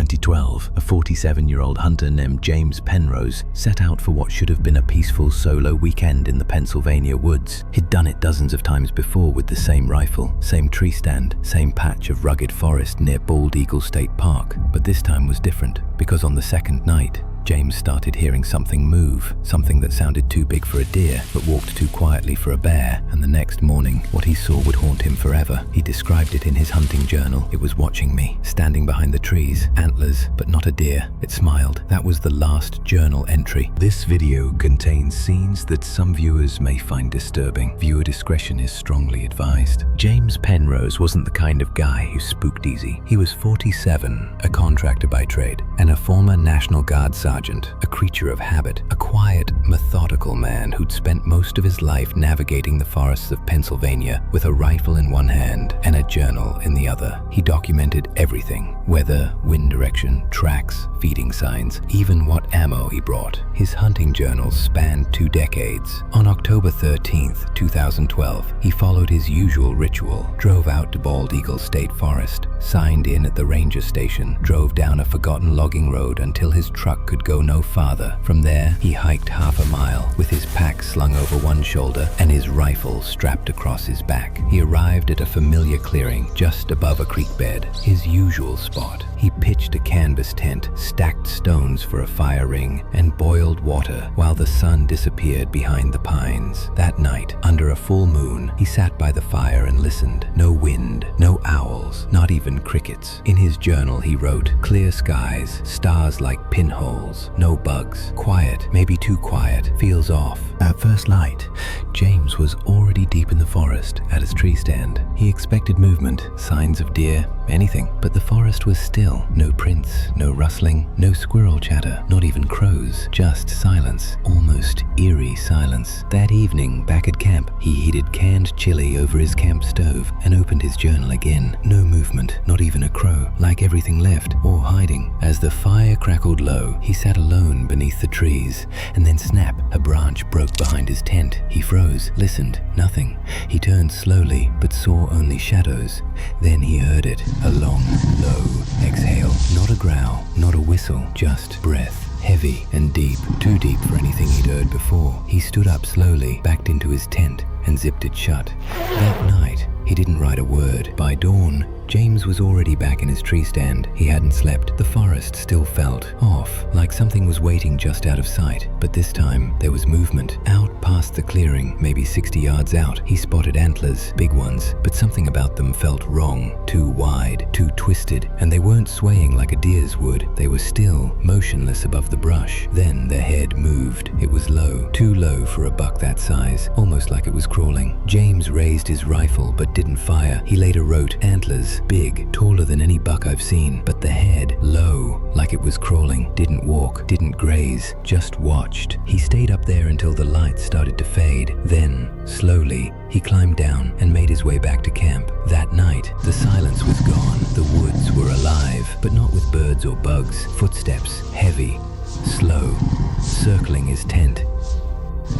2012, a 47-year-old hunter named James Penrose set out for what should have been a peaceful solo weekend in the Pennsylvania woods. He'd done it dozens of times before with the same rifle, same tree stand, same patch of rugged forest near Bald Eagle State Park. But this time was different, because on the second night, James started hearing something move, something that sounded too big for a deer, but walked too quietly for a bear, and the next morning, what he saw would haunt him forever. He described it in his hunting journal. It was watching me, standing behind the trees, antlers, but not a deer. It smiled. That was the last journal entry. This video contains scenes that some viewers may find disturbing. Viewer discretion is strongly advised. James Penrose wasn't the kind of guy who spooked easy. He was 47, a contractor by trade, and a former National Guard sergeant, a creature of habit, a quiet, methodical man who'd spent most of his life navigating the forests of Pennsylvania with a rifle in one hand and a journal in the other. He documented everything: weather, wind direction, tracks, feeding signs, even what ammo he brought. His hunting journals spanned 2 decades. On October 13th, 2012, he followed his usual ritual, drove out to Bald Eagle State Forest, signed in at the ranger station, drove down a forgotten logging road until his truck could go no farther. From there, he hiked half a mile with his pack slung over one shoulder and his rifle strapped across his back. He arrived at a familiar clearing just above a creek bed, his usual spot. He pitched a canvas tent, stacked stones for a fire ring, and boiled water while the sun disappeared behind the pines. That night, under a full moon, he sat by the fire and listened. No wind, no owls, not even crickets. In his journal, he wrote, "Clear skies, stars like pinholes, no bugs, quiet, maybe too quiet, feels off." At first light, James was already deep in the forest at his tree stand. He expected movement, signs of deer, anything, but the forest was still. No prints, no rustling, no squirrel chatter, not even crows, just silence, almost eerie silence. That evening, back at camp, he heated canned chili over his camp stove and opened his journal again. No movement, not even a crow, like everything left or hiding. As the fire crackled low, he sat alone beneath the trees, and then snap, a branch broke behind his tent. He froze, listened, nothing. He turned slowly, but saw only shadows. Then he heard it, a long, low exhale. Not a growl, not a whistle, just breath. Heavy and deep, too deep for anything he'd heard before. He stood up slowly, backed into his tent, and zipped it shut. That night, he didn't write a word. By dawn, James was already back in his tree stand. He hadn't slept. The forest still felt off, like something was waiting just out of sight. But this time, there was movement. Out past the clearing, maybe 60 yards out, he spotted antlers, big ones, but something about them felt wrong. Too wide, too twisted, and they weren't swaying like a deer's would. They were still, motionless above the brush. Then their head moved. It was low, too low for a buck that size, almost like it was crawling. James raised his rifle, but didn't fire. He later wrote, "Antlers, big, taller than any buck I've seen, but the head, low, like it was crawling, didn't walk, didn't graze, just watched." He stayed up there until the light started to fade. Then, slowly, he climbed down and made his way back to camp. That night, the silence was gone. The woods were alive, but not with birds or bugs. Footsteps, heavy, slow, circling his tent.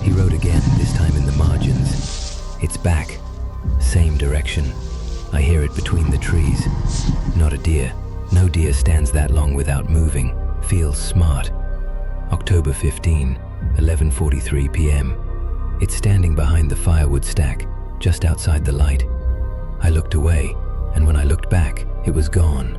He wrote again, this time in the margins. "It's back, same direction. I hear it between the trees. Not a deer. No deer stands that long without moving. Feels smart. October 15, 11:43 p.m. It's standing behind the firewood stack, just outside the light. I looked away, and when I looked back, it was gone.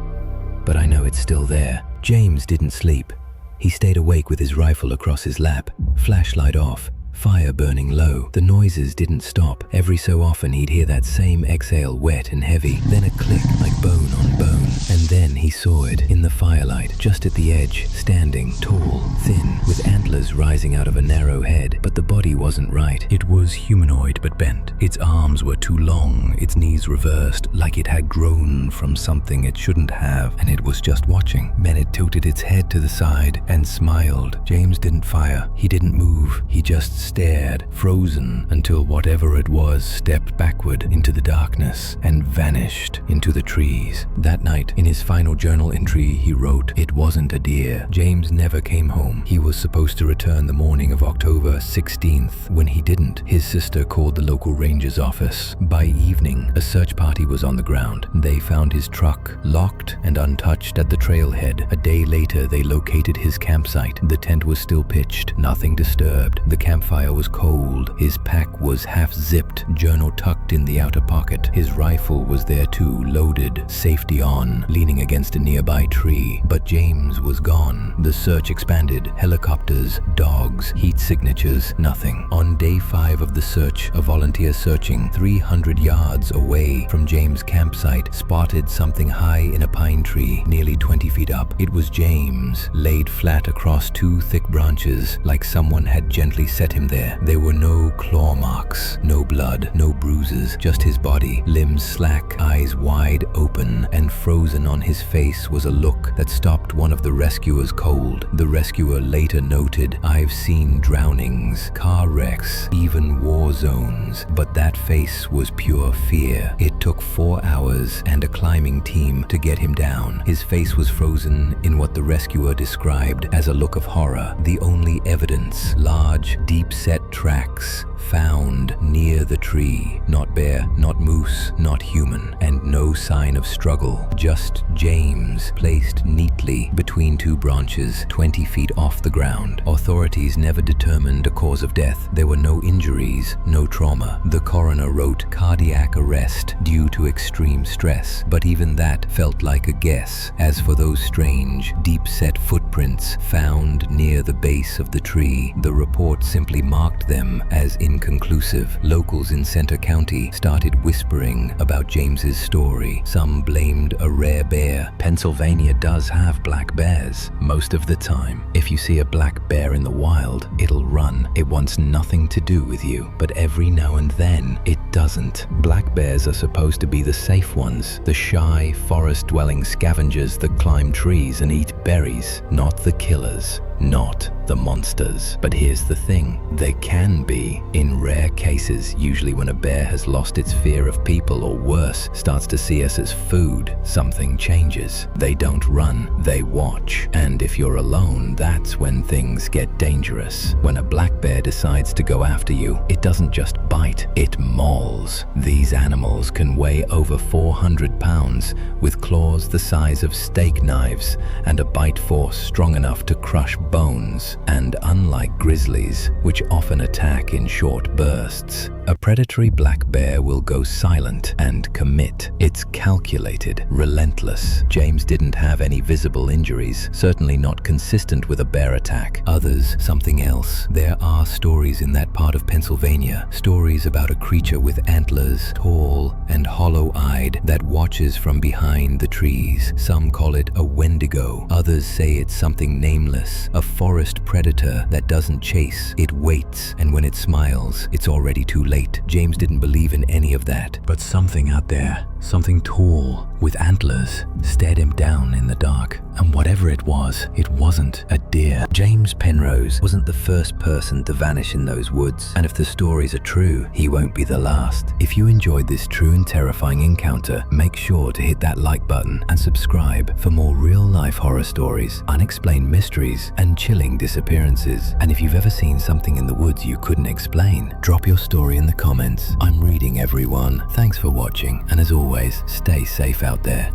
But I know it's still there." James didn't sleep. He stayed awake with his rifle across his lap, flashlight off, fire burning low. The noises didn't stop. Every so often he'd hear that same exhale, wet and heavy, then a click like bone on bone. And then he saw it in the firelight, just at the edge, standing, tall, thin, with antlers rising out of a narrow head. But the body wasn't right. It was humanoid but bent. Its arms were too long, its knees reversed, like it had grown from something it shouldn't have, and it was just watching. Then it tilted its head to the side and smiled. James didn't fire. He didn't move. He just stared, frozen, until whatever it was stepped backward into the darkness and vanished into the trees. That night, in his final journal entry, he wrote, "It wasn't a deer. James never came home. He was supposed to return the morning of October 16th. When he didn't, his sister called the local ranger's office. By evening, a search party was on the ground. They found his truck locked and untouched at the trailhead. A day later, they located his campsite. The tent was still pitched, nothing disturbed. The campfire was cold. His pack was half-zipped, journal tucked in the outer pocket. His rifle was there too, loaded, safety on, leaning against a nearby tree. But James was gone. The search expanded. Helicopters, dogs, heat signatures, nothing. On day 5 of the search, a volunteer searching 300 yards away from James' campsite spotted something high in a pine tree, nearly 20 feet up. It was James, laid flat across 2 thick branches, like someone had gently set him there. There were no claw marks, no blood, no bruises, just his body, limbs slack, eyes wide open, and frozen on his face was a look that stopped one of the rescuers cold. The rescuer later noted, "I've seen drownings, car wrecks, even war zones, but that face was pure fear." It took 4 hours and a climbing team to get him down. His face was frozen in what the rescuer described as a look of horror. The only evidence, large, deep-set tracks found near the tree. Not bear, not moose, not human, and no sign of struggle. Just James placed neatly between 2 branches, 20 feet off the ground. Authorities never determined a cause of death. There were no injuries, no trauma. The coroner wrote cardiac arrest due to extreme stress, but even that felt like a guess. As for those strange, deep-set footprints found near the base of the tree, the report simply marked them as inconclusive. Locals in Center County started whispering about James's story. Some blamed a rare bear. Pennsylvania does have black bears most of the time. If you see a black bear in the wild, it'll run. It wants nothing to do with you, but every now and then it doesn't. Black bears are supposed to be the safe ones, the shy, forest-dwelling scavengers that climb trees and eat berries, not the killers. Not the monsters. But here's the thing, they can be. In rare cases, usually when a bear has lost its fear of people or worse, starts to see us as food, something changes. They don't run, they watch. And if you're alone, that's when things get dangerous. When a black bear decides to go after you, it doesn't just bite, it mauls. These animals can weigh over 400 pounds, with claws the size of steak knives and a bite force strong enough to crush bones. And unlike grizzlies, which often attack in short bursts, a predatory black bear will go silent and commit. It's calculated, relentless. James didn't have any visible injuries, certainly not consistent with a bear attack. Others, something else. There are stories in that part of Pennsylvania, stories about a creature with antlers, tall and hollow-eyed, that watches from behind the trees. Some call it a wendigo. Others say it's something nameless, a forest predator that doesn't chase, it waits, and when it smiles, it's already too late. James didn't believe in any of that, but something out there, something tall with antlers, stared him down in the dark. And whatever it wasn't a deer. James Penrose wasn't the first person to vanish in those woods, and if the stories are true, he won't be the last. If you enjoyed this true and terrifying encounter, make sure to hit that like button and subscribe for more real-life horror stories, unexplained mysteries, and chilling disappearances. And if you've ever seen something in the woods you couldn't explain, drop your story in the comments. I'm reading everyone. Thanks for watching, and as always, stay safe out there.